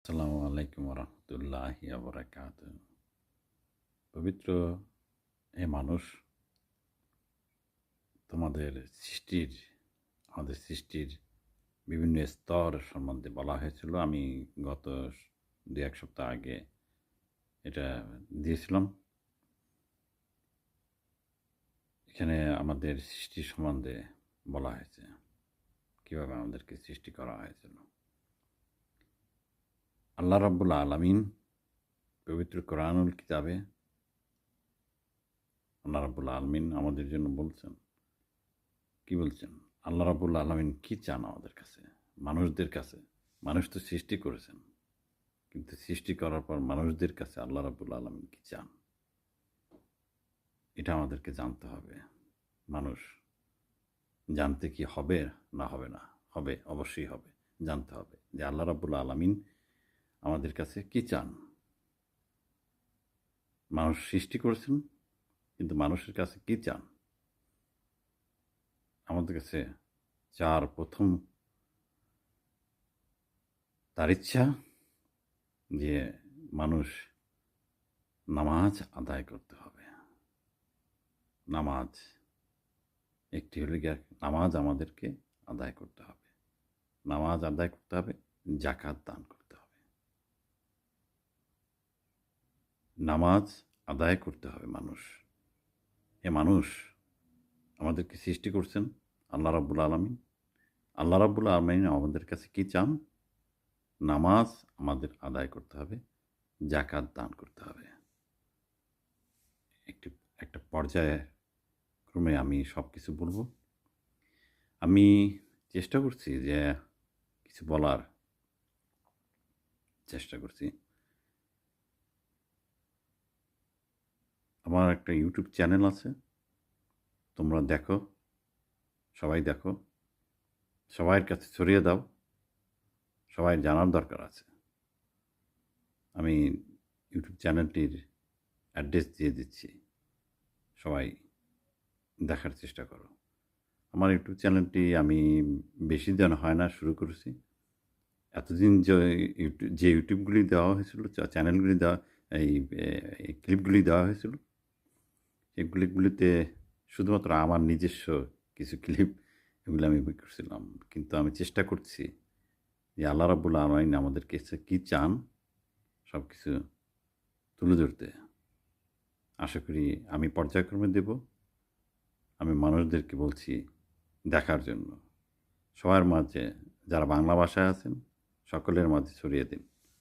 আসসালামু আলাইকুম রহমতুল্লাহি বারাকাত। পবিত্র হে মানুষ, তোমাদের সৃষ্টির আমাদের সৃষ্টির বিভিন্ন স্তর সম্বন্ধে বলা হয়েছিল। আমি গত 2-1 সপ্তাহ আগে এটা দিয়েছিলাম। এখানে আমাদের সৃষ্টি সম্বন্ধে বলা হয়েছে, কীভাবে আমাদেরকে সৃষ্টি করা হয়েছিল। আল্লাহ রাব্বুল আলামিন পবিত্র কোরআনুল কিতাবে আল্লাহ রাব্বুল আলামিন আমাদের জন্য বলছেন, কি বলছেন? আল্লাহ রাব্বুল আলামিন কি চান আমাদের কাছে, মানুষদের কাছে? মানুষ তো সৃষ্টি করেছেন, কিন্তু সৃষ্টি করার পর মানুষদের কাছে আল্লাহ রাব্বুল আলামিন কি চান, এটা আমাদেরকে জানতে হবে। মানুষ জানতে কি হবে না হবে না? হবে, অবশ্যই হবে। জানতে হবে যে আল্লাহ রাব্বুল আলামিন আমাদের কাছে কি চান। মানুষ সৃষ্টি করেছেন, কিন্তু মানুষের কাছে কি চান? আমাদের কাছে প্রথম তার ইচ্ছা যে মানুষ নামাজ আদায় করতে হবে। নামাজ একটি হলে গিয়ে নামাজ আমাদেরকে আদায় করতে হবে। নামাজ আদায় করতে হবে, জাকাত দান করতে হবে। নামাজ আদায় করতে হবে মানুষ। এ মানুষ আমাদেরকে সৃষ্টি করছেন আল্লাহ রাব্বুল আলামিন। আল্লাহ রাব্বুল আলামিন আমাদের কাছে কি চান? নামাজ আমাদের আদায় করতে হবে, জাকাত দান করতে হবে। একটি একটা পর্যায়ে ক্রমে আমি সব কিছু বলব। আমি চেষ্টা করছি যে কিছু বলার চেষ্টা করছি। আমার একটা ইউটিউব চ্যানেল আছে, তোমরা দেখো, সবাই দেখো, সবাইয়ের কাছে ছড়িয়ে দাও। সবাই জানার দরকার আছে। আমি ইউটিউব চ্যানেলটির অ্যাড্রেস দিয়ে দিচ্ছি, সবাই দেখার চেষ্টা করো। আমার ইউটিউব চ্যানেলটি আমি বেশি দিন হয় না শুরু করেছি। এতদিন যে ইউটিউবগুলি দেওয়া হয়েছিল, চ্যানেলগুলি দেওয়া, এই ক্লিপগুলি দেওয়া হয়েছিল, সেই ক্লিপগুলিতে শুধুমাত্র আমার নিজস্ব কিছু ক্লিপ, এগুলো আমি করছিলাম। কিন্তু আমি চেষ্টা করছি যে আল্লাহ রাব্বুল আলামিন আমাদের কাছে কী চান সব কিছু তুলে ধরতে। আশা করি আমি পর্যায়ক্রমে দেব। আমি মানুষদেরকে বলছি দেখার জন্য। সবার মাঝে, যারা বাংলা ভাষায় আছেন সকলের মাঝে ছড়িয়ে দিন।